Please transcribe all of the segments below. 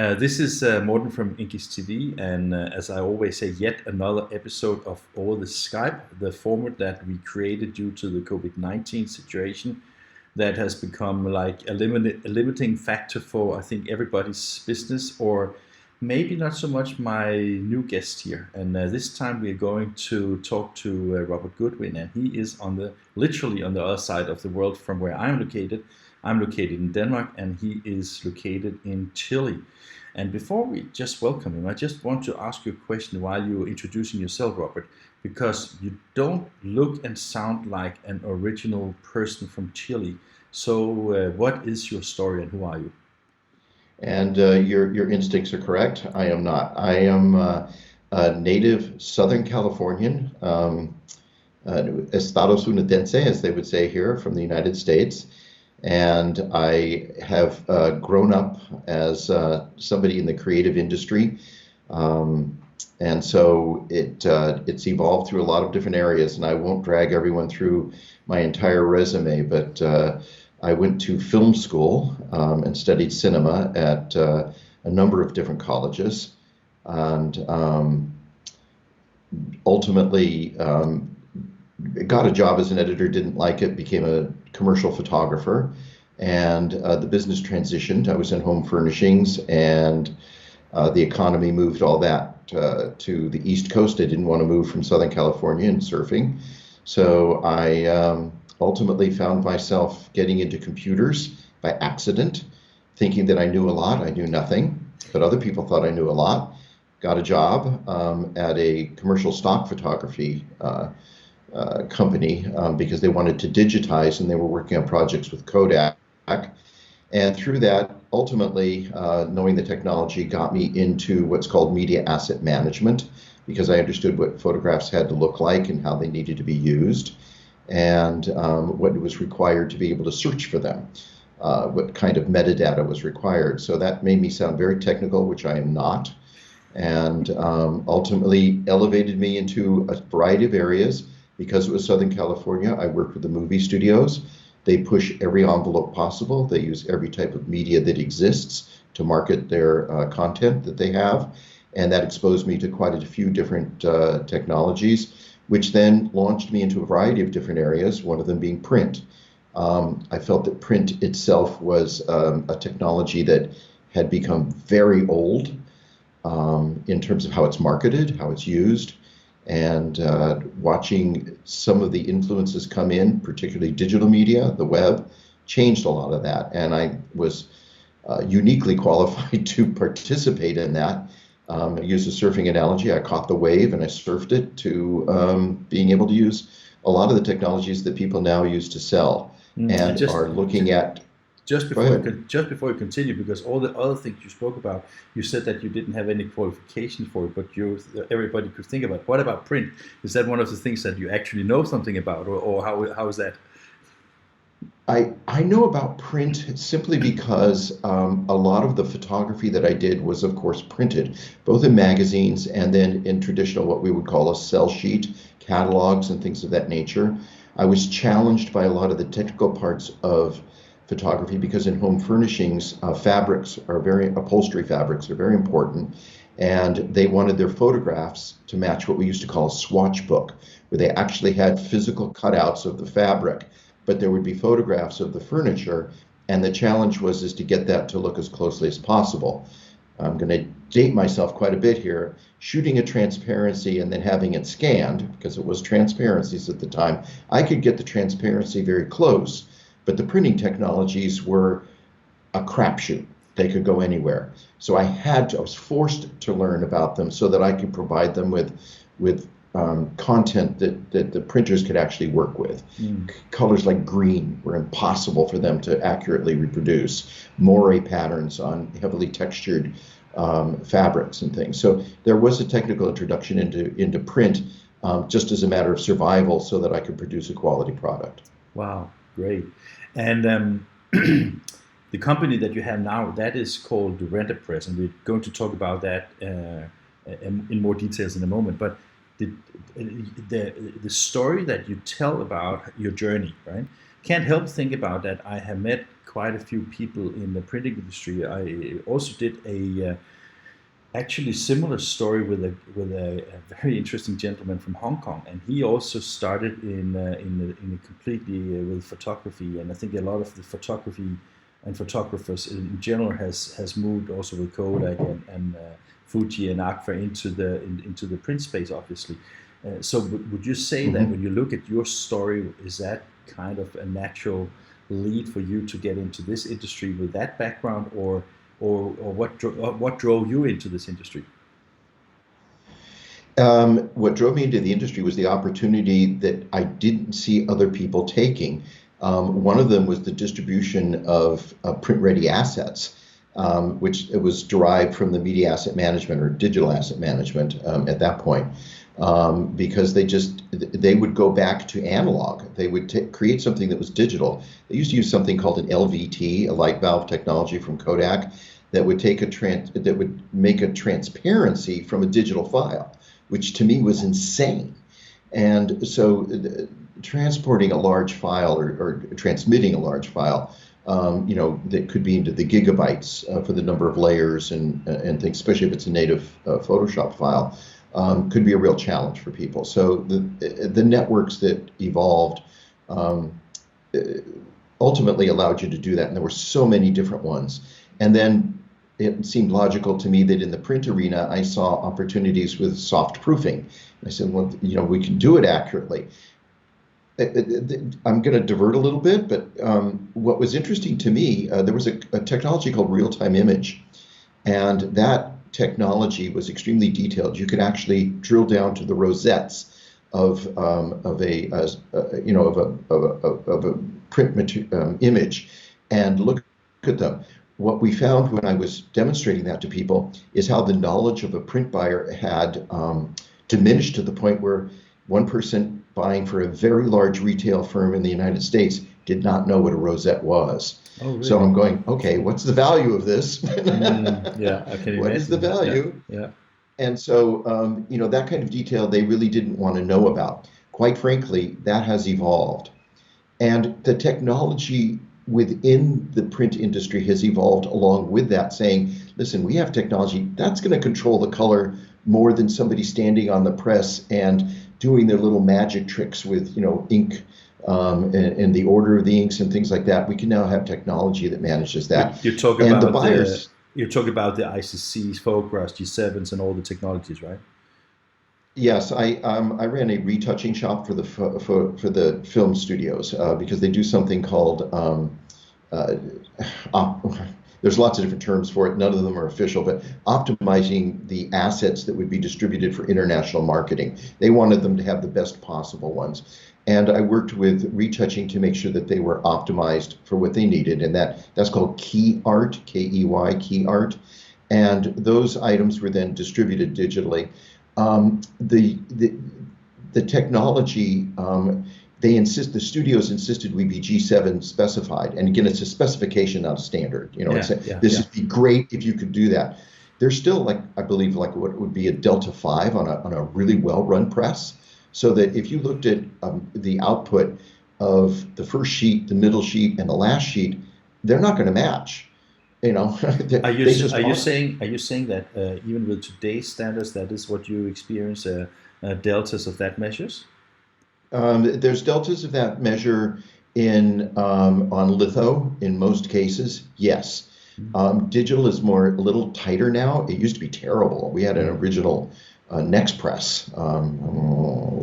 This is Morten from Inkis TV, and as I always say, yet another episode of Over the Skype, the format that we created due to the COVID-19 situation that has become like a limiting factor for, I think, everybody's business, or maybe not so much my new guest here. And this time we are going to talk to Robert Goodwin, and he is literally on the other side of the world from where I'm located. I'm located in Denmark, and he is located in Chile. And before we just welcome him, I just want to ask you a question while you're introducing yourself, Robert, because you don't look and sound like an original person from Chile. So what is your story and who are you? And your instincts are correct. I am not. I am a native Southern Californian, estadounidense, as they would say here, from the United States. And I have grown up as somebody in the creative industry. And so it's evolved through a lot of different areas, and I won't drag everyone through my entire resume, but I went to film school and studied cinema at a number of different colleges, and ultimately got a job as an editor, didn't like it, became a commercial photographer, and the business transitioned. I was in home furnishings, and the economy moved all that to the East Coast. I didn't want to move from Southern California and surfing. So I ultimately found myself getting into computers by accident, thinking that I knew a lot. I knew nothing, but other people thought I knew a lot. Got a job at a commercial stock photography company because they wanted to digitize, and they were working on projects with Kodak. And through that, ultimately, knowing the technology got me into what's called media asset management, because I understood what photographs had to look like and how they needed to be used, and what was required to be able to search for them, what kind of metadata was required. So that made me sound very technical, which I am not, and ultimately elevated me into a variety of areas. Because it was Southern California, I worked with the movie studios. They push every envelope possible. They use every type of media that exists to market their content that they have. And that exposed me to quite a few different technologies, which then launched me into a variety of different areas, one of them being print. I felt that print itself was a technology that had become very old in terms of how it's marketed, how it's used. And watching some of the influences come in, particularly digital media, the web, changed a lot of that. And I was uniquely qualified to participate in that. I use a surfing analogy. I caught the wave and I surfed it to being able to use a lot of the technologies that people now use to sell and are looking at. Just before you continue, because all the other things you spoke about, you said that you didn't have any qualifications for it, but everybody could think about. What about print? Is that one of the things that you actually know something about, or how is that? I know about print simply because a lot of the photography that I did was, of course, printed, both in magazines and then in traditional, what we would call a sell sheet, catalogs and things of that nature. I was challenged by a lot of the technical parts of photography because in home furnishings, upholstery fabrics are very important, and they wanted their photographs to match what we used to call a swatch book, where they actually had physical cutouts of the fabric, but there would be photographs of the furniture, and the challenge was to get that to look as closely as possible. I'm going to date myself quite a bit here. Shooting a transparency and then having it scanned, because it was transparencies at the time, I could get the transparency very close. But the printing technologies were a crapshoot. They could go anywhere. So I was forced to learn about them so that I could provide them with content that the printers could actually work with. Colors like green were impossible for them to accurately reproduce. Moire patterns on heavily textured fabrics and things. So there was a technical introduction into print just as a matter of survival so that I could produce a quality product. Wow. Great. And the company that you have now, that is called the Render Press, and we're going to talk about that in more details in a moment. But the story that you tell about your journey, right? Can't help think about that. I have met quite a few people in the printing industry. I also did a actually similar story with a very interesting gentleman from Hong Kong, and he also started in a completely with photography, and I think a lot of the photography and photographers in general has moved also with Kodak and Fuji and Agfa into the print space, obviously. So would you say that Mm-hmm. when you look at your story, is that kind of a natural lead for you to get into this industry with that background, or what drove you into this industry? What drove me into the industry was the opportunity that I didn't see other people taking. One of them was the distribution of print-ready assets, which it was derived from the media asset management or digital asset management at that point, because they would go back to analog. They would create something that was digital. They used to use something called an LVT, a light valve technology from Kodak, that would that would make a transparency from a digital file, which to me was insane. And so transporting a large file or transmitting a large file, that could be into the gigabytes for the number of layers and things, especially if it's a native Photoshop file, could be a real challenge for people. So the networks that evolved ultimately allowed you to do that, and there were so many different ones. And then it seemed logical to me that in the print arena, I saw opportunities with soft proofing. I said, well, we can do it accurately. I'm going to divert a little bit, but what was interesting to me, there was a technology called real-time image, and that technology was extremely detailed. You could actually drill down to the rosettes of a print image and look at them. What we found when I was demonstrating that to people is how the knowledge of a print buyer had diminished to the point where one person buying for a very large retail firm in the United States did not know what a rosette was. Oh, So really? I'm going, okay, what's the value of this? Yeah, I can What is the imagine. Yeah, value? yeah, And so, that kind of detail they really didn't want to know about. Quite frankly, that has evolved. And the technology within the print industry has evolved along with that, saying, listen, we have technology that's going to control the color more than somebody standing on the press and doing their little magic tricks with, ink and the order of the inks and things like that. We can now have technology that manages that. you talk And the about the buyers, you talk about the ICCs, Photographs, G7s, and all the technologies, right? yes, I ran a retouching shop for the film studios because they do something called uh, op, there's lots of different terms for it. None of them are official, but optimizing the assets that would be distributed for international marketing. They wanted them to have the best possible ones. And I worked with retouching to make sure that they were optimized for what they needed. And that's called key art, Key, key art. And those items were then distributed digitally. The technology, the studios insisted we be G7 specified. And again, it's a specification, not a standard. Yeah, yeah, This yeah. would be great if you could do that. There's still, like, I believe, like what would be a Delta 5 on a really well-run press. So that if you looked at the output of the first sheet, the middle sheet, and the last sheet, they're not going to match. They just aren't. Are you saying that even with today's standards, that is what you experience deltas of that measures? There's deltas of that measure in on litho in most cases, yes. Digital is a little tighter now. It used to be terrible. We had an original Next Press a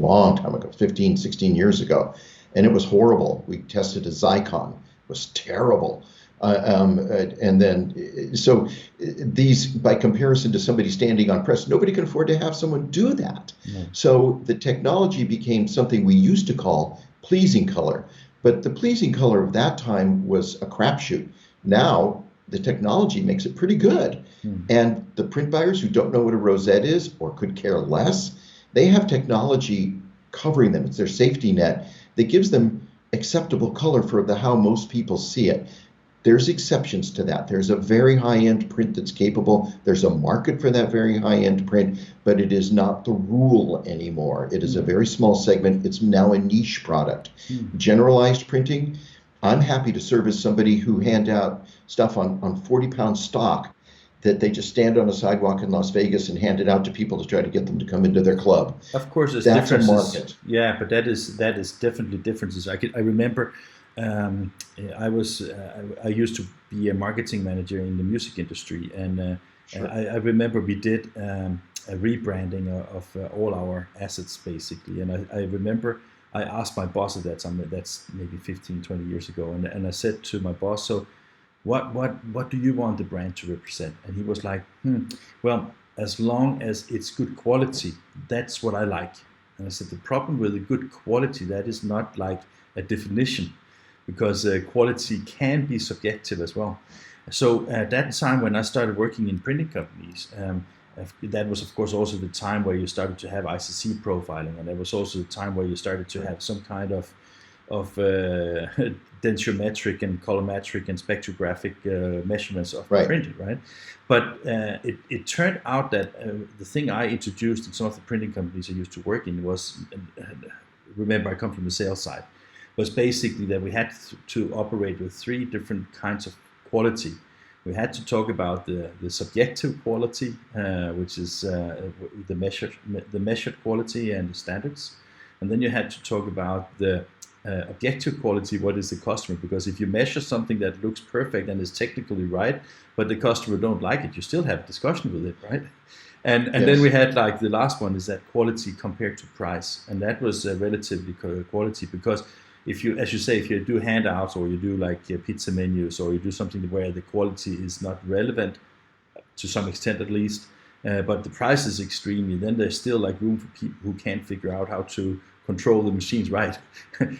long time ago, 15, 16 years ago, and it was horrible. We tested a Zycon. It was terrible. And then, so these, by comparison to somebody standing on press, nobody can afford to have someone do that. No. So the technology became something we used to call pleasing color. But the pleasing color of that time was a crapshoot. Now, the technology makes it pretty good. And the print buyers who don't know what a rosette is or could care less, they have technology covering them. It's their safety net that gives them acceptable color for how most people see it. There's exceptions to that. There's a very high-end print that's capable. There's a market for that very high-end print, but it is not the rule anymore. It is a very small segment. It's now a niche product. Generalized printing, I'm happy to serve as somebody who hand out stuff on 40-pound stock that they just stand on a sidewalk in Las Vegas and hand it out to people to try to get them to come into their club. Of course, there's That's a differences. market. Yeah, but that is definitely differences. I remember um, I used to be a marketing manager in the music industry, and Sure. I remember we did a rebranding of all our assets basically. And I remember I asked my boss at that time. That's maybe 15, 20 years ago, and I said to my boss, so what do you want the brand to represent? And he was like, well, as long as it's good quality, that's what I like. And I said, the problem with the good quality, that is not like a definition, because quality can be subjective as well. So at that time when I started working in printing companies, that was of course also the time where you started to have ICC profiling, and that was also the time where you started to have some kind of densiometric and colorimetric and spectrographic measurements of Right. printing, right? But it turned out that the thing I introduced in some of the printing companies I used to work in was, remember I come from the sales side, was basically that we had to operate with three different kinds of quality. We had to talk about the subjective quality, which is the measured quality and the standards, and then you had to talk about the objective quality. What is the customer? Because if you measure something that looks perfect and is technically right, but the customer don't like it, you still have a discussion with it, right? And then we Yes. had like the last one is that quality compared to price, and that was relatively quality, because if you, as you say, if you do handouts or you do like pizza menus or you do something where the quality is not relevant to some extent at least, but the price is extremely, then there's still like room for people who can't figure out how to control the machines right.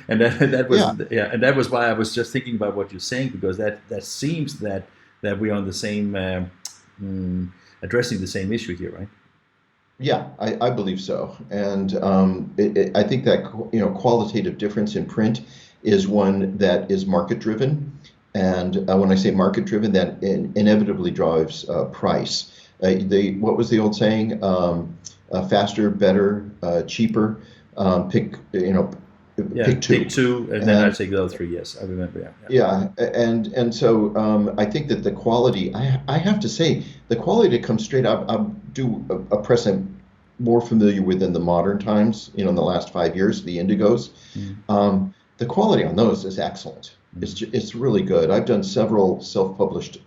And that was, Yeah. yeah, and that was why I was just thinking about what you're saying, because that seems that we're on the same addressing the same issue here, right? Yeah, I believe so. And I think that qualitative difference in print is one that is market driven. And when I say market driven, that inevitably drives price. What was the old saying? Faster, better, cheaper. Pick Yeah, pick pick two. two, and then I And take the other three. Yes, I remember. Yeah, yeah. yeah, and so I think that the quality, I have to say, the quality that comes straight up, I do a press I'm more familiar with in the modern times, in the last 5 years, the Indigos. Mm, The quality on those is excellent. mm, It's really good. I've done several self-published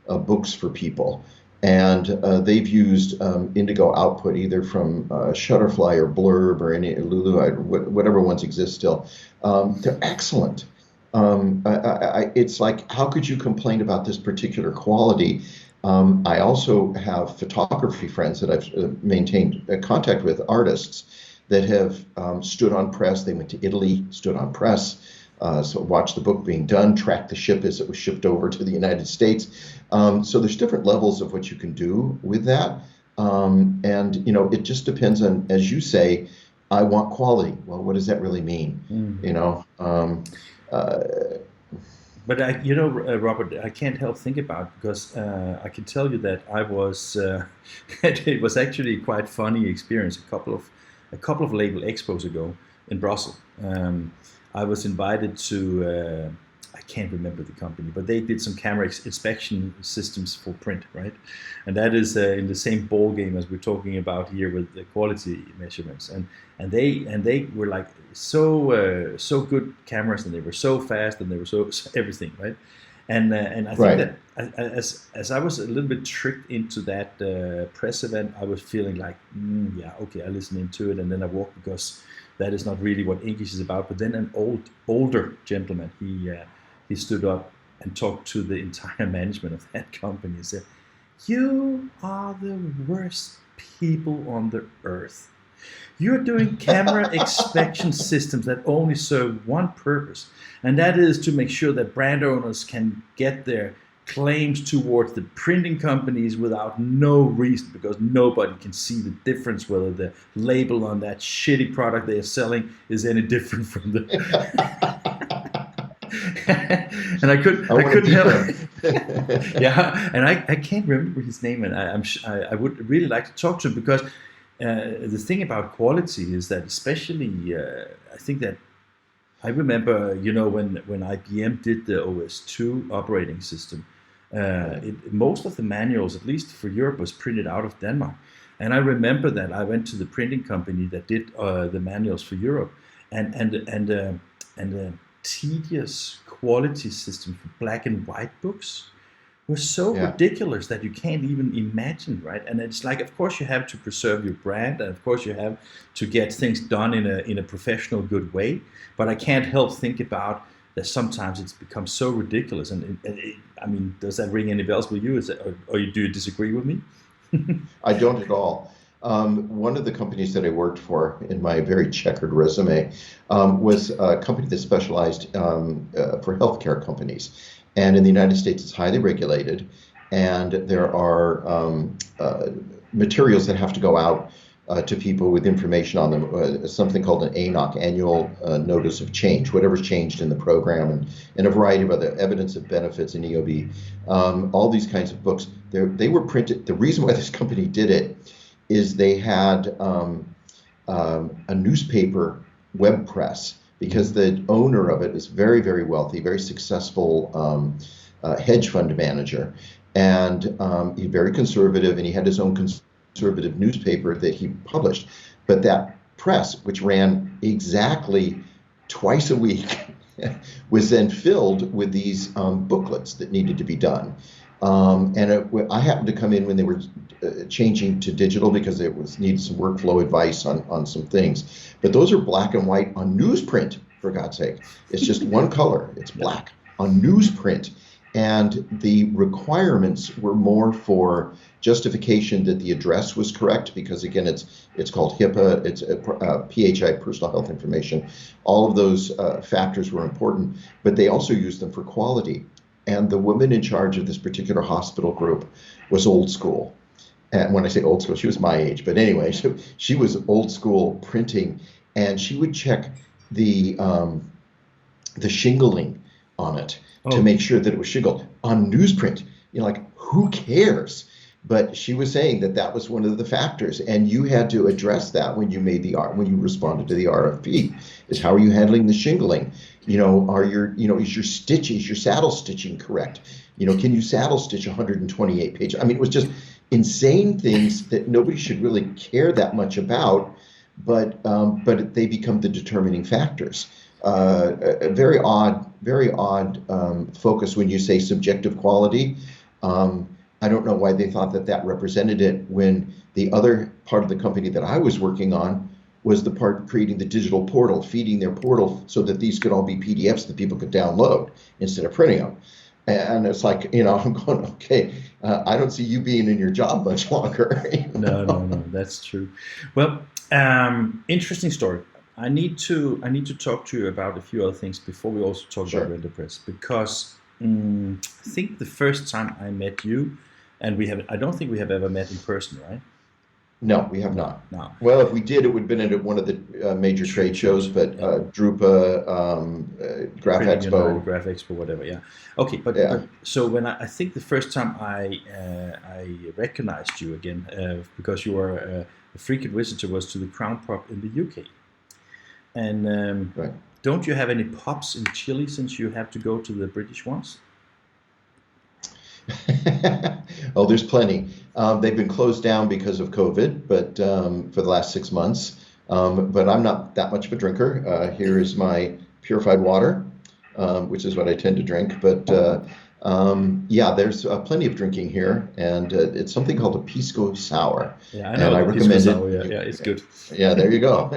books for people, and they've used Indigo output either from Shutterfly or Blurb or any Lulu, whatever ones exist still. They're excellent. It's like, how could you complain about this particular quality? I also have photography friends that I've maintained contact with, artists that have stood on press. They went to Italy, stood on press, so watched the book being done, tracked the ship as it was shipped over to the United States. So there's different levels of what you can do with that. And it just depends on, as you say, I want quality. Well, what does that really mean? mm. You know, uh, But Robert, I can't help think about, because I can tell you that I was. It was actually quite funny experience. A couple of label expos ago in Brussels. I was invited to. I can't remember the company, but they did some camera inspection systems for print, right? And that is in the same ball game as we're talking about here with the quality measurements. And they were like so good cameras, and they were so fast, and they were so everything, right? And I think right. that as I was a little bit tricked into that press event, I was feeling like, yeah, okay, I listened into it, and then I walked, because that is not really what English is about. But then an older gentleman, he stood up and talked to the entire management of that company and said, "You are the worst people on the earth. You're doing camera inspection systems that only serve one purpose, and that is to make sure that brand owners can get their claims towards the printing companies without no reason, because nobody can see the difference whether the label on that shitty product they are selling is any different from the." And I I want to couldn't beat help. them. Yeah, and I can't remember his name, and I would really like to talk to him, because the thing about quality is that, especially I think that I remember, when IBM did the OS/2 operating system, Right. most of the manuals, at least for Europe, was printed out of Denmark. And I remember that I went to the printing company that did the manuals for Europe, and the tedious quality system for black and white books was so Yeah. ridiculous that you can't even imagine, right? And it's like, of course, you have to preserve your brand, and of course, you have to get things done in a professional, good way. But I can't help think about that sometimes it's become so ridiculous. I mean, does that ring any bells with you? Or do you disagree with me? I don't at all. One of the companies that I worked for in my very checkered resume was a company that specialized for healthcare companies. And in the United States, it's highly regulated, and there are materials that have to go out to people with information on them, something called an ANOC, Annual Notice of Change, whatever's changed in the program, and a variety of other evidence of benefits in EOB. All these kinds of books, they were printed. The reason why this company did it is they had a newspaper web press because the owner of it is very, very wealthy, very successful hedge fund manager, and he's very conservative, and he had his own conservative newspaper that he published. But that press, which ran exactly twice a week, was then filled with these booklets that needed to be done. I happened to come in when they were changing to digital because it was needed some workflow advice on some things. But those are black and white on newsprint, for God's sake. It's just one color. It's black on newsprint. And the requirements were more for justification that the address was correct, because again, it's called HIPAA, it's PHI, personal health information. All of those factors were important, but they also used them for quality. And the woman in charge of this particular hospital group was old school. And when I say old school, she was my age. But anyway, she was old school printing, and she would check the shingling on it to Oh, make sure that it was shingled on newsprint. Like, who cares? But she was saying that that was one of the factors, and you had to address that when you when you responded to the RFP. Is how are you handling the shingling? Is your saddle stitching correct? Can you saddle stitch 128 pages? I mean, it was just insane things that nobody should really care that much about, but they become the determining factors. A very odd focus when you say subjective quality. I don't know why they thought that that represented it when the other part of the company that I was working on was the part creating the digital portal, feeding their portal so that these could all be PDFs that people could download instead of printing them. And it's like, I'm going, okay, I don't see you being in your job much longer. no, no, no, that's true. Well, interesting story. I need to talk to you about a few other things before we also talk about Sure. Renterpress, because I think the first time I met you, and I don't think we have ever met in person, right? No, we have No, not. no. Well, if we did, it would have been at one of the major Trade trade shows, shows, but yeah. Drupa, Graph Printing United, Expo, Graph Expo, whatever. Yeah. Okay, but yeah, so when I think the first time I recognized you again, because you were a frequent visitor, was to the Crown Pub in the UK. And right. don't you have any pubs in Chile since you have to go to the British ones? Oh, there's plenty. They've been closed down because of COVID, but for the last 6 months. But I'm not that much of a drinker. Here is my purified water, which is what I tend to drink. But yeah, there's plenty of drinking here, and it's something called a pisco sour, Yeah, I and know I the pisco recommend it. sour. Yeah, yeah, it's good. Yeah, there you go.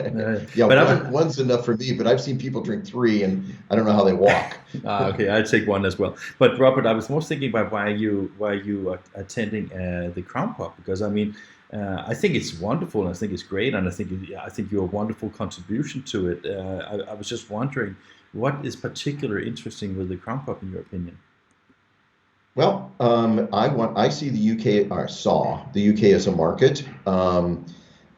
Yeah, But I was one's enough for me, but I've seen people drink three, and I don't know how they walk. okay. I'll take one as well. But Robert, I was more thinking about why you are attending the Crown Pub, because I mean, I think it's wonderful, and I think it's great, and I think you're a wonderful contribution to it. I was just wondering, what is particularly interesting with the Crown Pub in your opinion? Well, I see the UK, or saw the UK as a market.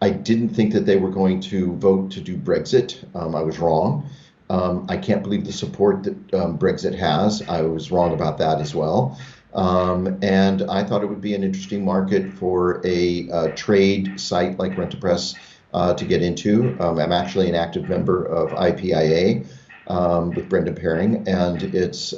I didn't think that they were going to vote to do Brexit. I was wrong. I can't believe the support that Brexit has. I was wrong about that as well. And I thought it would be an interesting market for a trade site like Renterpress to get into. I'm actually an active member of IPIA, with Brendan Perring, and it's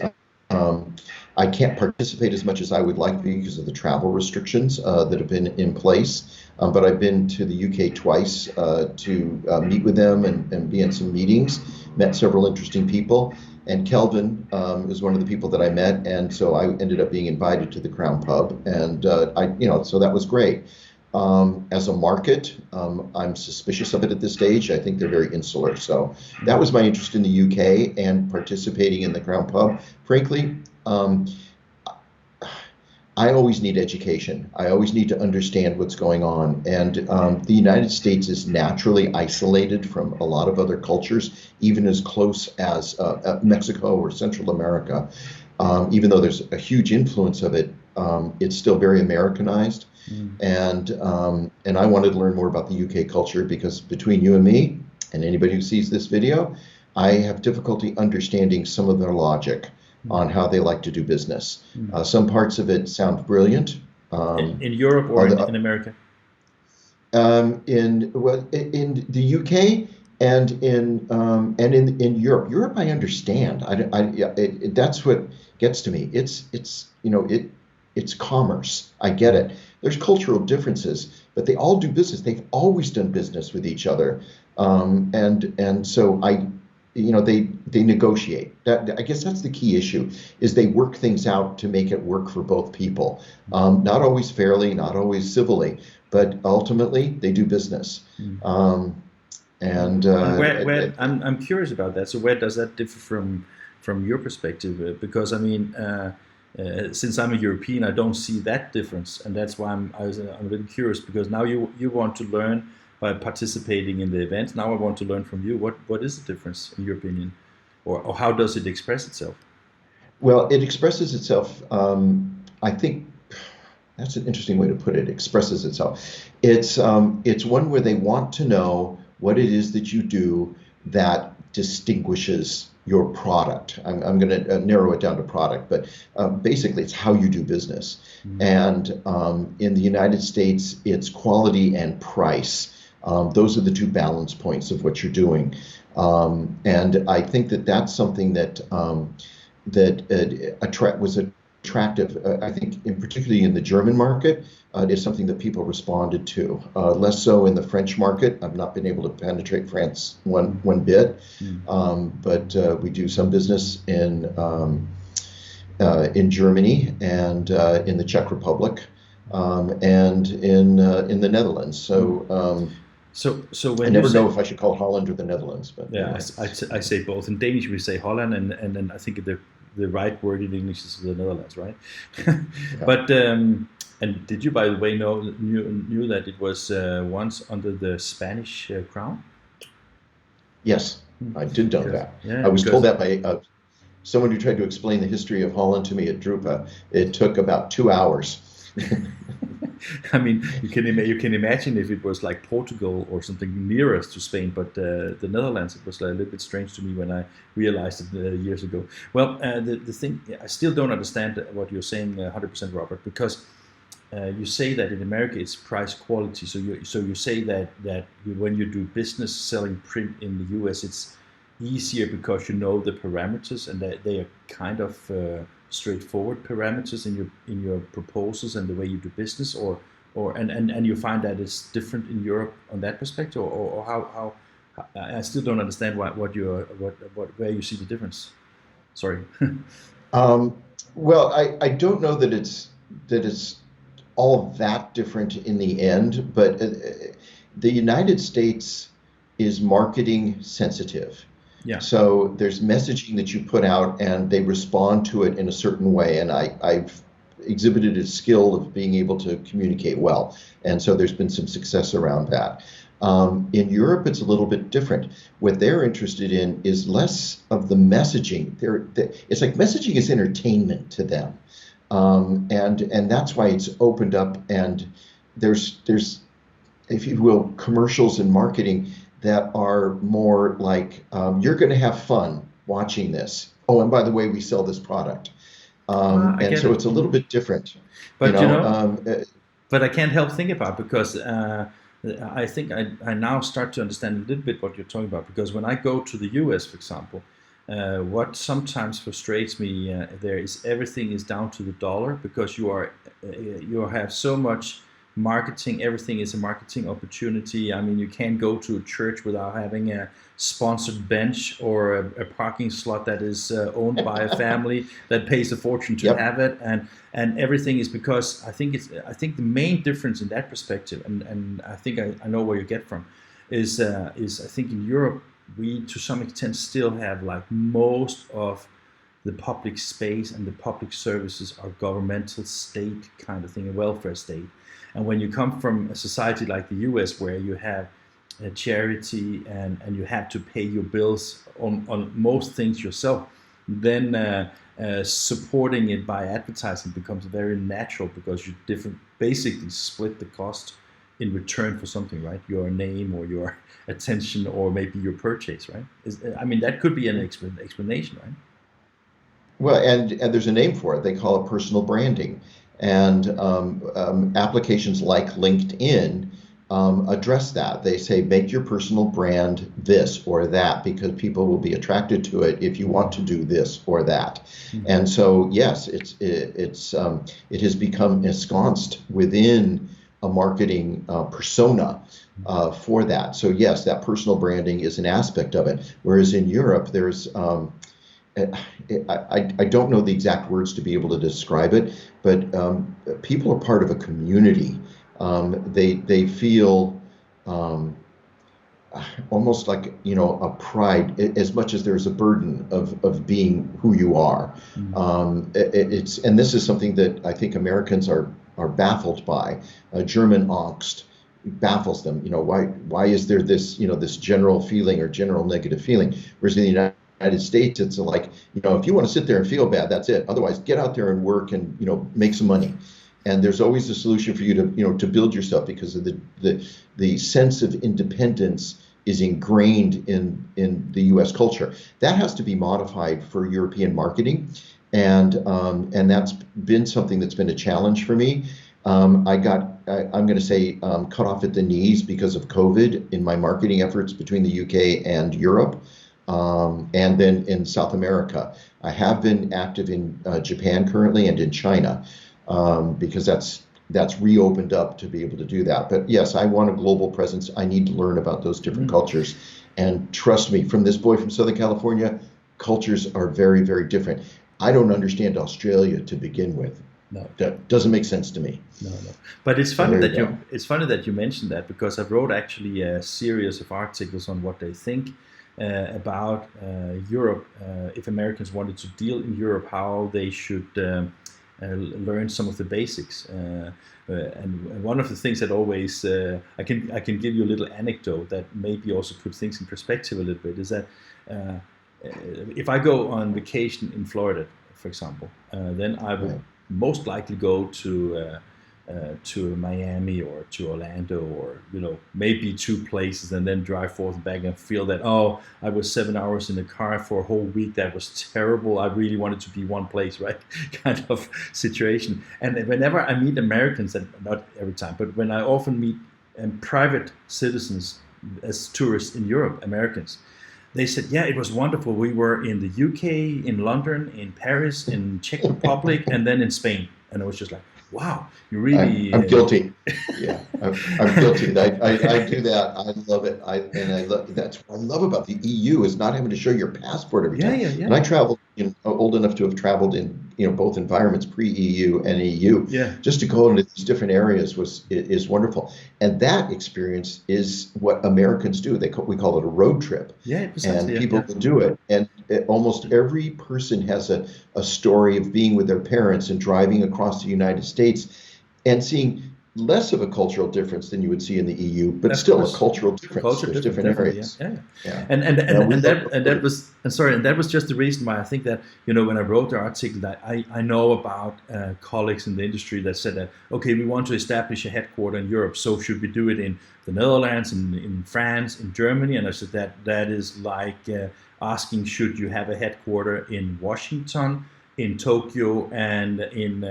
I can't participate as much as I would like because of the travel restrictions that have been in place. But I've been to the UK twice to meet with them and be in some meetings, met several interesting people. And Kelvin is one of the people that I met, and so I ended up being invited to the Crown Pub, and so that was great. As a market, I'm suspicious of it at this stage. I think they're very insular. So that was my interest in the UK and participating in the Crown Pub. Frankly, I always need education. I always need to understand what's going on. And the United States is naturally isolated from a lot of other cultures, even as close as Mexico or Central America. Even though there's a huge influence of it, it's still very Americanized. And I wanted to learn more about the UK culture because between you and me and anybody who sees this video, I have difficulty understanding some of their logic on how they like to do business. Some parts of it sound brilliant. In Europe or in America? In the UK and in Europe. Europe, I understand. That's what gets to me. It's commerce. I get it. There's cultural differences, but they all do business. They've always done business with each other, and so they negotiate. I guess that's the key issue, is they work things out to make it work for both people. Not always fairly, not always civilly, but ultimately they do business. I'm curious about that. So where does that differ from your perspective? Because I mean, since I'm a European, I don't see that difference, and that's why I'm a little curious. Because now you want to learn by participating in the event. Now I want to learn from you. What is the difference in your opinion, or how does it express itself? Well, it expresses itself. I think that's an interesting way to put it. Expresses itself. It's one where they want to know what it is that you do that distinguishes your product. I'm going to narrow it down to product, but basically it's how you do business. And in the United States, it's quality and price. Those are the two balance points of what you're doing. And I think that that's something that was attractive. I think, particularly in the German market, is something that people responded to. Less so in the French market. I've not been able to penetrate France one bit, but we do some business in Germany and in the Czech Republic and in the Netherlands. So when I never know if I should call Holland or the Netherlands, but yeah, anyway. I say both. In Danish we say Holland, and then I think the right word in English is the Netherlands, right? Yeah. But and did you, by the way, knew that it was once under the Spanish crown? Yes, I did know that. Yeah, I was told that by someone who tried to explain the history of Holland to me at Drupa. It took about 2 hours. I mean, you can imagine if it was like Portugal or something nearer to Spain, but the Netherlands, it was a little bit strange to me when I realized it years ago. Well, the thing, I still don't understand what you're saying 100%, Robert, because you say that in America it's price quality. So you say that when you do business selling print in the US, it's easier because you know the parameters and that they are kind of straightforward parameters in your proposals and the way you do business, and you find that it's different in Europe on that perspective, or how I still don't understand where you see the difference. Sorry. Well, I don't know that it's all that different in the end, but the United States is marketing sensitive. Yeah. So there's messaging that you put out and they respond to it in a certain way. And I've exhibited a skill of being able to communicate well. And so there's been some success around that. In Europe, it's a little bit different. What they're interested in is less of the messaging. It's like messaging is entertainment to them. And that's why it's opened up, and there's, if you will, commercials and marketing that are more like, you're going to have fun watching this. Oh, and by the way, we sell this product. And so it's a little bit different. But but I can't help think about, because I think I now start to understand a little bit what you're talking about. Because when I go to the US, for example, What sometimes frustrates me there is everything is down to the dollar because you have so much marketing. Everything is a marketing opportunity. I mean, you can't go to a church without having a sponsored bench or a parking slot that is owned by a family that pays a fortune to Yep. have it, and everything is because I think the main difference in that perspective, and I think I know where you get from, is I think in Europe we to some extent still have like most of the public space and the public services are governmental state kind of thing, a welfare state. And when you come from a society like the US where you have a charity and you have to pay your bills on most things yourself, then supporting it by advertising becomes very natural because you different basically split the cost in return for something, right? Your name or your attention or maybe your purchase, right? I mean, that could be an explanation, right? Well, and there's a name for it. They call it personal branding. And applications like LinkedIn address that. They say make your personal brand this or that because people will be attracted to it if you want to do this or that. Mm-hmm. And so yes, it has become ensconced within a marketing persona for that. So yes, that personal branding is an aspect of it. Whereas in Europe, there's I don't know the exact words to be able to describe it, but people are part of a community. They feel almost like a pride as much as there's a burden of being who you are. It's and this is something that I think Americans are baffled by. German angst baffles them. Why is there this this general feeling or general negative feeling, whereas in the United States it's like if you want to sit there and feel bad, that's it. Otherwise, get out there and work and make some money. And there's always a solution for you to to build yourself because of the sense of independence is ingrained in the U.S. culture. That has to be modified for European marketing, and that's been something that's been a challenge for me. I'm going to say cut off at the knees because of COVID in my marketing efforts between the UK and Europe. And then in South America. I have been active in Japan currently and in China because that's reopened up to be able to do that. But yes, I want a global presence. I need to learn about those different cultures. And trust me, from this boy from Southern California, cultures are very, very different. I don't understand Australia to begin with. No, that doesn't make sense to me. No. But it's funny So that you mentioned that because I wrote actually a series of articles on what they think about Europe. If Americans wanted to deal in Europe, how they should learn some of the basics. And one of the things that always I can give you a little anecdote that maybe also puts things in perspective a little bit is that if I go on vacation in Florida, for example, then I will most likely go to Miami or to Orlando or maybe two places and then drive forth and back and feel that I was 7 hours in the car for a whole week, that was terrible, I really wanted to be one place, right? Kind of situation. And whenever I meet Americans, and not every time, but when I often meet private citizens as tourists in Europe, Americans, they said, yeah, it was wonderful. We were in the UK, in London, in Paris, in Czech Republic, and then in Spain. And I was just like, wow, you really... I'm guilty. Yeah, I'm guilty. I do that. I love it. That's what I love about the EU is not having to show your passport every time. Yeah. And I traveled, old enough to have traveled in, both environments, pre-EU and EU. Yeah. Just to go into these different areas is wonderful. And that experience is what Americans do. We call it a road trip. Yeah, precisely. And people will do it. And almost every person has a story of being with their parents and driving across the United States and seeing less of a cultural difference than you would see in the EU, but still a cultural difference. There's different areas. Yeah. And that was just the reason why I think that when I wrote the article that I know about colleagues in the industry that said that we want to establish a headquarter in Europe, so should we do it in the Netherlands, in France, in Germany? And I said that is like asking should you have a headquarter in Washington, in Tokyo and in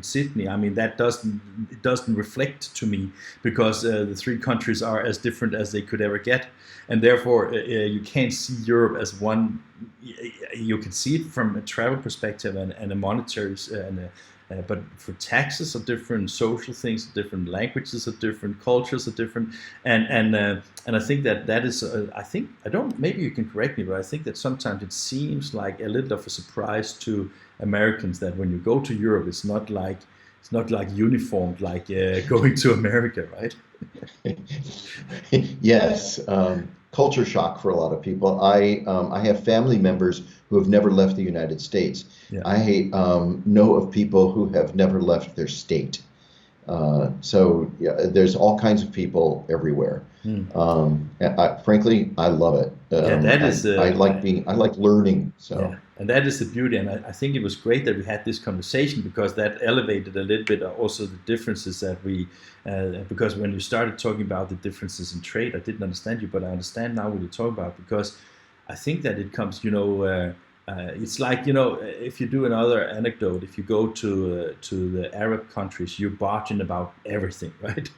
Sydney. I mean, that doesn't reflect to me because the three countries are as different as they could ever get, and therefore you can't see Europe as one. You can see it from a travel perspective and a monetary but for taxes are different, social things are different, languages are different, cultures are different, and I think that is I think I don't maybe you can correct me, but I think that sometimes it seems like a little of a surprise to Americans that when you go to Europe, it's not like uniformed like going to America, right? Yes, culture shock for a lot of people. I have family members who have never left the United States. Yeah. I know of people who have never left their state. So yeah, there's all kinds of people everywhere. Frankly, I love it. Yeah, that is. I like learning. So. Yeah, and that is the beauty. And I think it was great that we had this conversation because that elevated a little bit also the differences that we. Because when you started talking about the differences in trade, I didn't understand you, but I understand now what you talk about because I think that it comes, it's like, if you do another anecdote, if you go to the Arab countries, you're barging about everything, right?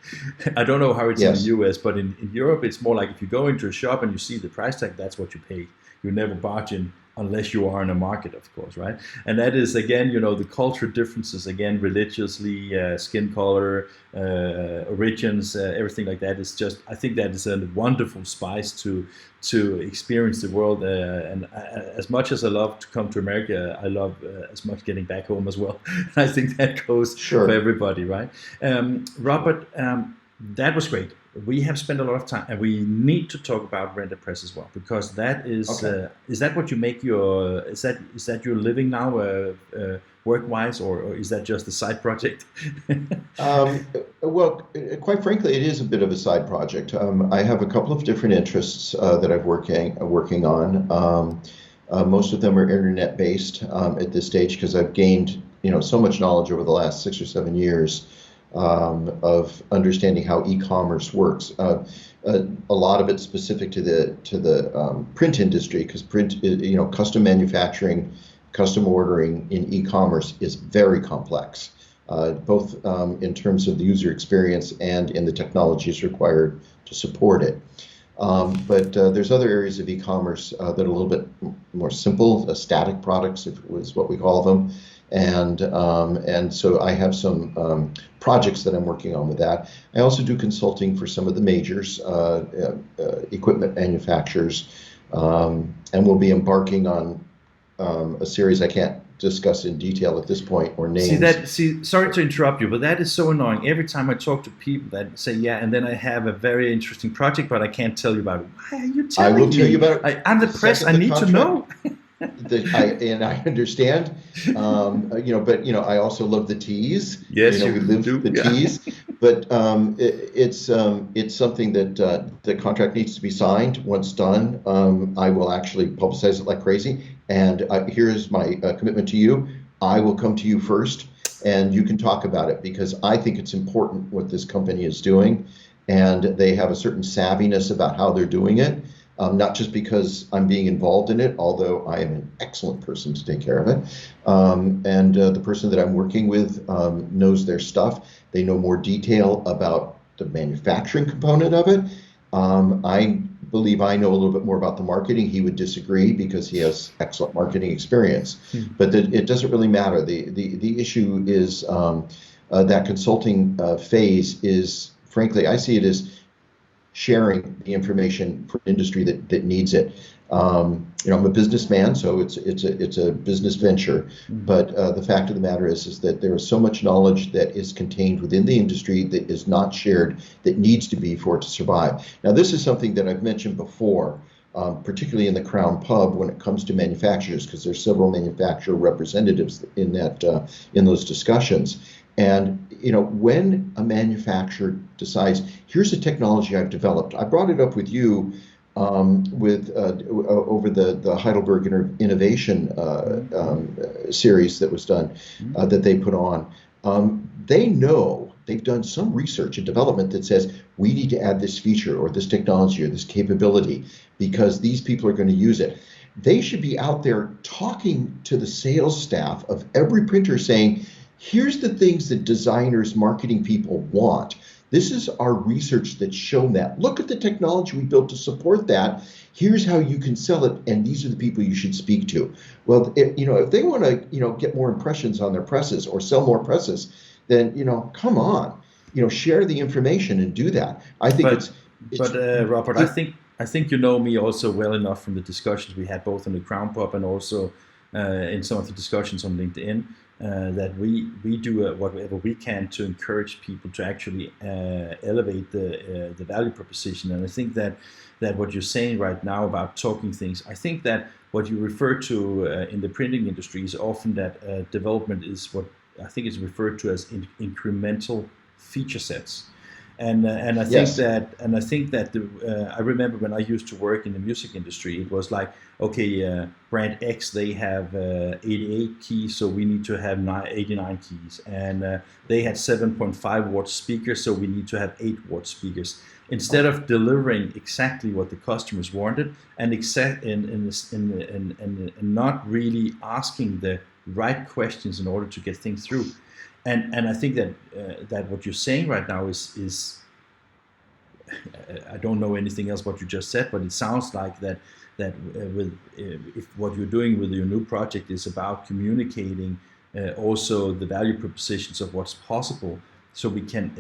I don't know how it's in the US, but in Europe, it's more like if you go into a shop and you see the price tag, that's what you pay. You never barge in unless you are in a market, of course, right? And that is, again, the cultural differences, again, religiously, skin color, origins, everything like that is just, I think that is a wonderful spice to experience the world. And as much as I love to come to America, I love as much getting back home as well. I think that goes for everybody, right? Robert, that was great. We have spent a lot of time, and we need to talk about Rent a Press as well, because that is is that what you make your is that your living now, work-wise, or is that just a side project? Well, quite frankly, it is a bit of a side project. I have a couple of different interests that I'm working on. Most of them are internet-based at this stage because I've gained so much knowledge over the last 6 or 7 years. Of understanding how e-commerce works. A lot of it specific to the print industry, because print, custom manufacturing, custom ordering in e-commerce is very complex, both in terms of the user experience and in the technologies required to support it. But there's other areas of e-commerce that are a little bit more simple, static products, if it was what we call them. And so I have some projects that I'm working on with that. I also do consulting for some of the majors, equipment manufacturers, and we'll be embarking on a series I can't discuss in detail at this point or names. Sorry to interrupt you, but that is so annoying. Every time I talk to people that say, yeah, and then I have a very interesting project, but I can't tell you about it. Why are you telling me? I will tell you about it. I'm the press. I need to know. I understand, but I also love the tease. Yes, we live the tease. But it's something that the contract needs to be signed. Once done, I will actually publicize it like crazy. And here's my commitment to you: I will come to you first, and you can talk about it because I think it's important what this company is doing, and they have a certain savviness about how they're doing it. Not just because I'm being involved in it, although I am an excellent person to take care of it. And the person that I'm working with knows their stuff. They know more detail about the manufacturing component of it. I believe I know a little bit more about the marketing. He would disagree because he has excellent marketing experience. But it doesn't really matter. The issue is that consulting phase is, frankly, I see it as sharing the information for industry that needs it. I'm a businessman, so it's a business venture. But the fact of the matter is that there is so much knowledge that is contained within the industry that is not shared, that needs to be for it to survive. Now, this is something that I've mentioned before, particularly in the Crown Pub when it comes to manufacturers, because there's several manufacturer representatives in those discussions. And when a manufacturer decides, here's a technology I've developed, I brought it up with you over the Heidelberg Innovation series that was done, that they put on. They know, they've done some research and development that says we need to add this feature or this technology or this capability because these people are going to use it. They should be out there talking to the sales staff of every printer saying, here's the things that designers, marketing people want. This is our research that's shown that. Look at the technology we built to support that. Here's how you can sell it, and these are the people you should speak to. Well, if they want to, get more impressions on their presses or sell more presses, then, come on, share the information and do that. I think Robert, I think you know me also well enough from the discussions we had both on the Crown Pub and also in some of the discussions on LinkedIn. That we do whatever we can to encourage people to actually elevate the value proposition. And I think that what you're saying right now about talking things, I think that what you refer to in the printing industry is often that development is what I think is referred to as incremental feature sets. And I think that I remember when I used to work in the music industry, it was like, okay, brand X, they have 88 keys, so we need to have 89 keys, and they had 7.5 watt speakers, so we need to have 8 watt speakers. Instead of delivering exactly what the customers wanted, and not really asking the right questions in order to get things through. And I think that what you're saying right now is I don't know anything else what you just said, but it sounds like that if what you're doing with your new project is about communicating also the value propositions of what's possible, so we can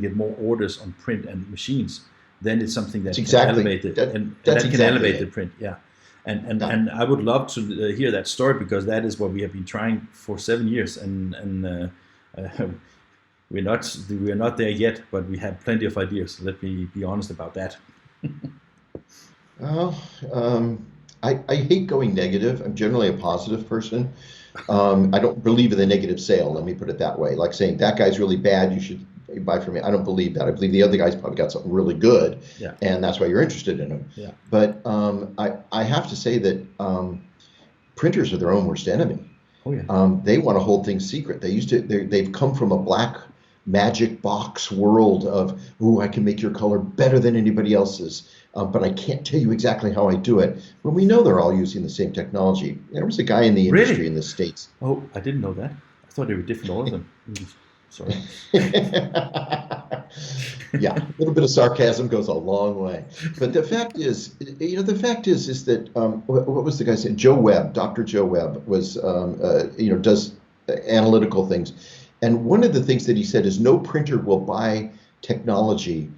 get more orders on print and machines. Then it's something that can elevate it, and that can elevate the print. Yeah. And I would love to hear that story, because that is what we have been trying for 7 years, and we're not there yet, but we have plenty of ideas. Let me be honest about that. Well, I hate going negative. I'm generally a positive person. I don't believe in the negative sale. Let me put it that way. Like saying that guy's really bad, you should buy from me. I don't believe that. I believe the other guy's probably got something really good, and that's why you're interested in him. Yeah. But I have to say that printers are their own worst enemy. Oh yeah. They want to hold things secret. They've come from a black magic box world of, I can make your color better than anybody else's, but I can't tell you exactly how I do it. When we know they're all using the same technology. There was a guy in the industry in the States. Oh, I didn't know that. I thought they were different, all of them. Sorry. Yeah, a little bit of sarcasm goes a long way. But the fact is that what was the guy saying? Joe Webb, Dr. Joe Webb was, does analytical things. And one of the things that he said is no printer will buy technology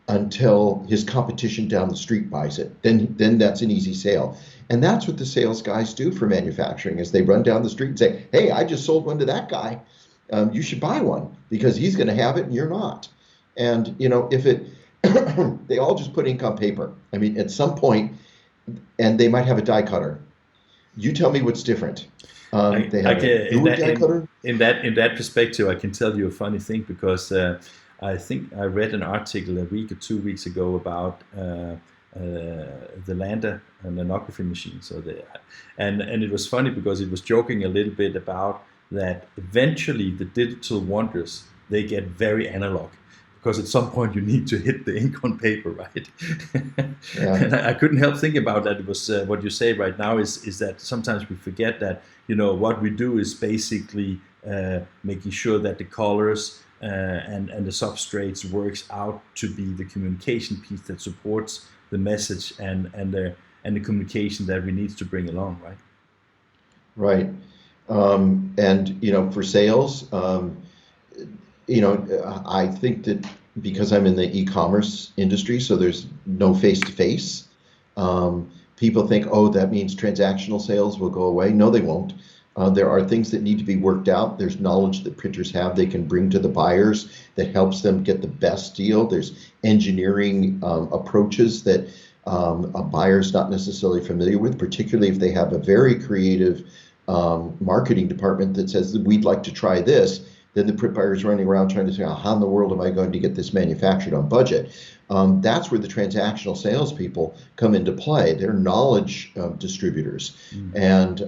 until his competition down the street buys it. Then that's an easy sale. And that's what the sales guys do for manufacturing, is they run down the street and say, hey, I just sold one to that guy. You should buy one because he's going to have it and you're not. And, if it, they all just put ink on paper. I mean, at some point, and they might have a die cutter. You tell me what's different. They have a die cutter. In that perspective, I can tell you a funny thing, because I think I read an article a week or 2 weeks ago about the Lander and lithography machine. And it was funny because it was joking a little bit about that eventually the digital wonders, they get very analog, because at some point you need to hit the ink on paper, right? Yeah. And I couldn't help thinking about that. It was what you say right now is that sometimes we forget that, what we do is basically making sure that the colors and the substrates works out to be the communication piece that supports the message and the communication that we need to bring along, right? Right. And for sales, I think that because I'm in the e-commerce industry, so there's no face-to-face, people think, that means transactional sales will go away. No, they won't. There are things that need to be worked out. There's knowledge that printers have they can bring to the buyers that helps them get the best deal. There's engineering approaches that a buyer's not necessarily familiar with, particularly if they have a very creative marketing department that says that we'd like to try this. Then the print buyer's running around trying to say, how in the world am I going to get this manufactured on budget? That's where the transactional salespeople come into play. They're knowledge distributors, and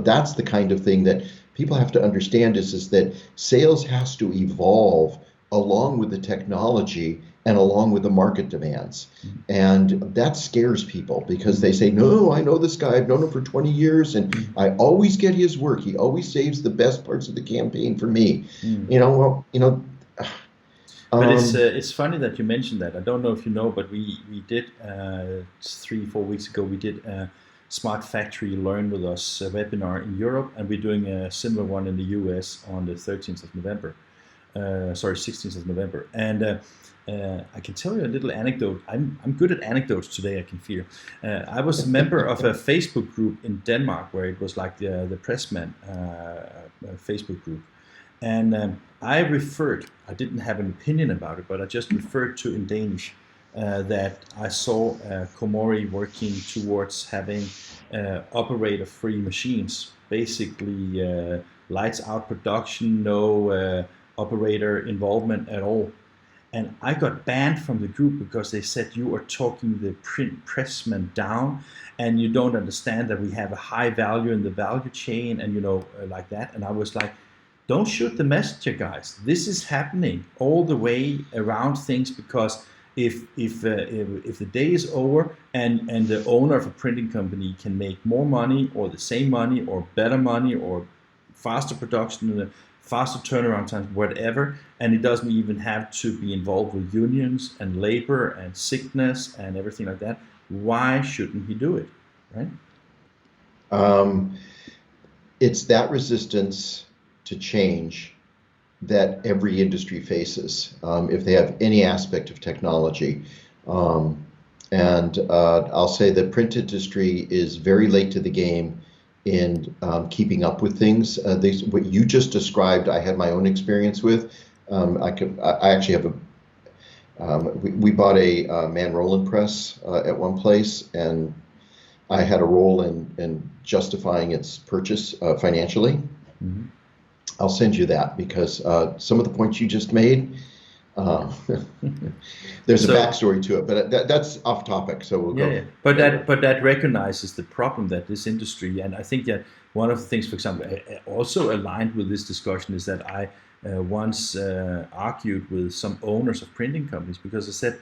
that's the kind of thing that people have to understand is that sales has to evolve along with the technology and along with the market demands. And that scares people because they say, no, I know this guy, I've known him for 20 years and I always get his work. He always saves the best parts of the campaign for me. Well, But it's funny that you mentioned that. I don't know if you know, but we did 3-4 weeks ago. We did a Smart Factory Learn with Us webinar in Europe, and we're doing a similar one in the US on the 13th of November. 16th of November. And I can tell you a little anecdote. I'm good at anecdotes today, I can feel. I was a member of a Facebook group in Denmark where it was like the Pressman Facebook group. And I didn't have an opinion about it, but I just referred to in Danish that I saw Komori working towards having operator-free machines, basically lights out production, no operator involvement at all. And I got banned from the group because they said you are talking the pressman down and you don't understand that we have a high value in the value chain and like that. And I was like, don't shoot the messenger, guys. This is happening all the way around things, because if the day is over and the owner of a printing company can make more money or the same money or better money or faster production, faster turnaround times, whatever, and it doesn't even have to be involved with unions and labor and sickness and everything like that, why shouldn't he do it, right? It's that resistance to change that every industry faces if they have any aspect of technology. And I'll say the print industry is very late to the game in keeping up with things. What you just described, I had my own experience with. I actually have we bought a Man Roland press at one place, and I had a role in justifying its purchase financially. Mm-hmm. I'll send you that because some of the points you just made, there's a backstory to it, but that's off topic. So we'll go. Yeah. But that recognizes the problem that this industry, and I think that one of the things, for example, also aligned with this discussion is that I once argued with some owners of printing companies because I said,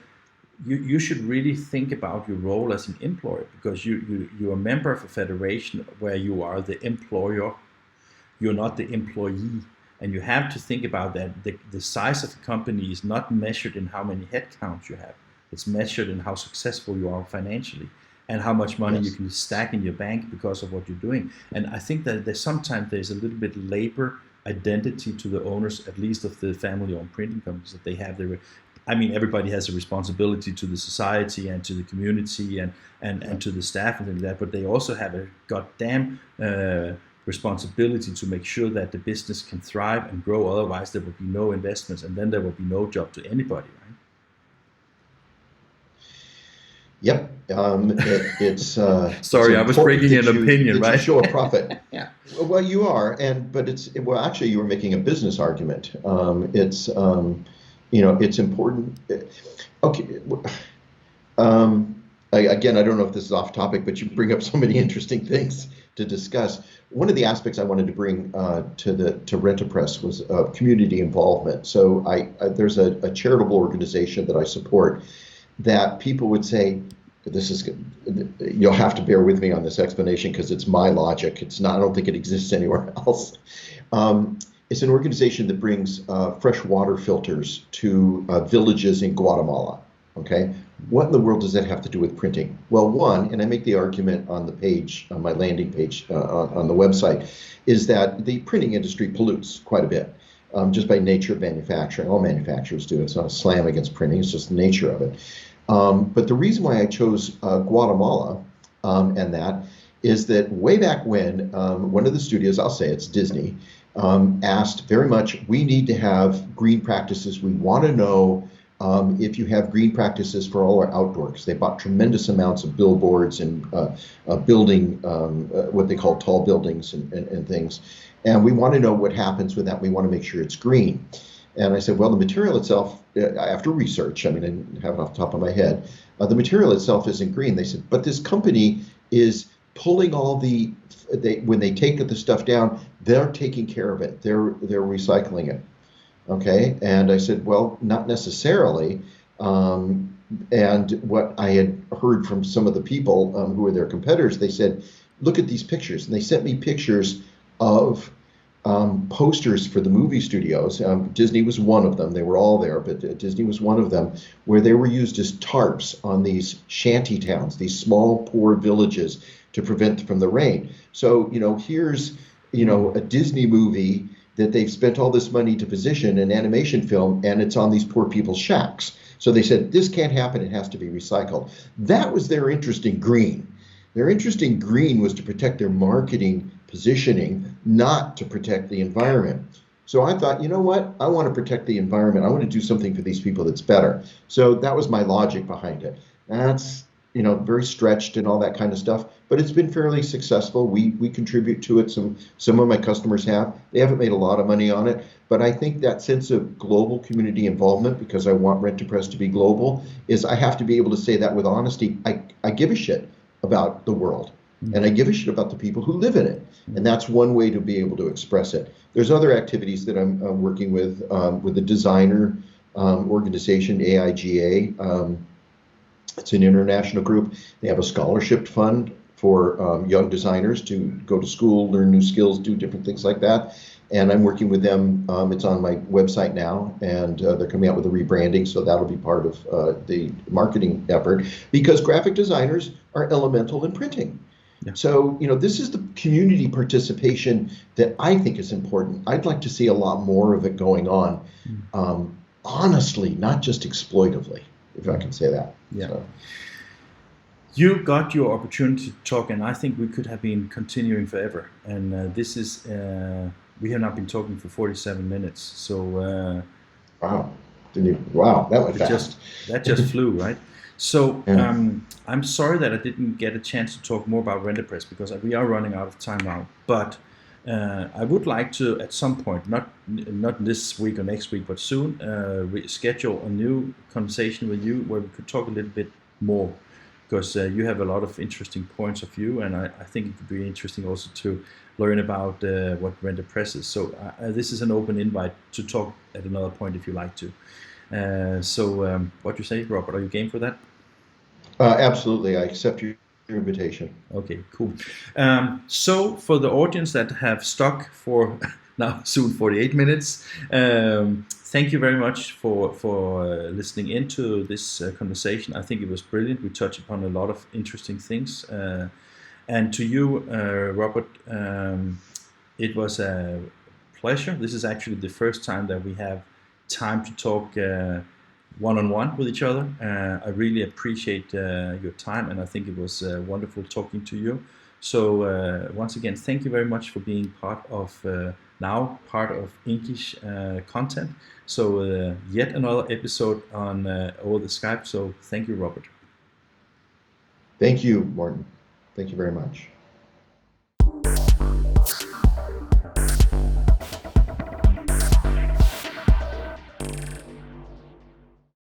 you should really think about your role as an employer, because you're a member of a federation where you are the employer. You're not the employee, and you have to think about that. The size of the company is not measured in how many headcounts you have. It's measured in how successful you are financially and how much money you can stack in your bank because of what you're doing. And I think that sometimes there's a little bit labor identity to the owners, at least of the family-owned printing companies, that they have everybody has a responsibility to the society and to the community and to the staff and things like that, but they also have a goddamn responsibility to make sure that the business can thrive and grow. Otherwise, there will be no investments, and then there will be no job to anybody, right? Yep. It's sorry, I was bringing an opinion, right? You show a profit. Yeah. Well, you are, but actually, you were making a business argument. It's important. Okay. Again, I don't know if this is off topic, but you bring up so many interesting things to discuss. One of the aspects I wanted to bring to Rent-A-Press was community involvement. So there's a charitable organization that I support that people would say, you'll have to bear with me on this explanation because it's my logic. It's not, I don't think it exists anywhere else. It's an organization that brings fresh water filters to villages in Guatemala. Okay, what in the world does that have to do with printing? Well, one, and I make the argument on the page, on my landing page on the website, is that the printing industry pollutes quite a bit just by nature of manufacturing. All manufacturers do. It's not a slam against printing. It's just the nature of it. But the reason why I chose Guatemala and that is that way back when one of the studios, I'll say it's Disney, asked very much, we need to have green practices. We want to know if you have green practices for all our outdoors. They bought tremendous amounts of billboards and building what they call tall buildings and things. And we want to know what happens with that. We want to make sure it's green. And I said, well, the material itself, after research, I didn't have it off the top of my head, the material itself isn't green. They said, but this company is pulling all when they take the stuff down, they're taking care of it. They're recycling it. Okay. And I said, well, not necessarily. Um, and what I had heard from some of the people who were their competitors, they said, look at these pictures. And they sent me pictures of posters for the movie studios. Disney was one of them. They were all there, but Disney was one of them, where they were used as tarps on these shanty towns, these small, poor villages to prevent from the rain. So, here's, a Disney movie that they've spent all this money to position an animation film, and it's on these poor people's shacks. So they said, this can't happen. It has to be recycled. That was their interest in green. Their interest in green was to protect their marketing positioning, not to protect the environment. So I thought, you know what? I want to protect the environment. I want to do something for these people that's better. So that was my logic behind it. That's, very stretched and all that kind of stuff, but it's been fairly successful. We contribute to it. Some of my customers have. They haven't made a lot of money on it, but I think that sense of global community involvement, because I want Rent to Press to be global, is I have to be able to say that with honesty. I give a shit about the world. And I give a shit about the people who live in it. And that's one way to be able to express it. There's other activities that I'm working with the designer organization, AIGA. It's an international group. They have a scholarship fund for young designers to go to school, learn new skills, do different things like that. And I'm working with them. It's on my website now, and they're coming out with a rebranding, so that'll be part of the marketing effort, because graphic designers are elemental in printing. Yeah. So, this is the community participation that I think is important. I'd like to see a lot more of it going on, honestly, not just exploitively, if I can say that. Yeah. So. You got your opportunity to talk, and I think we could have been continuing forever. And this is, we have now been talking for 47 minutes. So, wow. Wow, that went fast. That just flew, right? So Yeah. I'm sorry that I didn't get a chance to talk more about Rent to Press, because we are running out of time now. But I would like to, at some point, not this week or next week, but soon, schedule a new conversation with you where we could talk a little bit more, because you have a lot of interesting points of view, and I think it could be interesting also to learn about what Rent to Press is. So this is an open invite to talk at another point if you like to. So what you say, Robert? Are you game for that? Absolutely. I accept your invitation. Okay, cool. So for the audience that have stuck for now soon 48 minutes, thank you very much for listening into this conversation. I think it was brilliant. We touched upon a lot of interesting things. And to you, Robert, it was a pleasure. This is actually the first time that we have time to talk one-on-one with each other. I really appreciate your time, and I think it was wonderful talking to you. So once again, thank you very much for being part of Inkish content. So yet another episode on over the Skype. So thank you, Robert. Thank you, Morten. Thank you very much.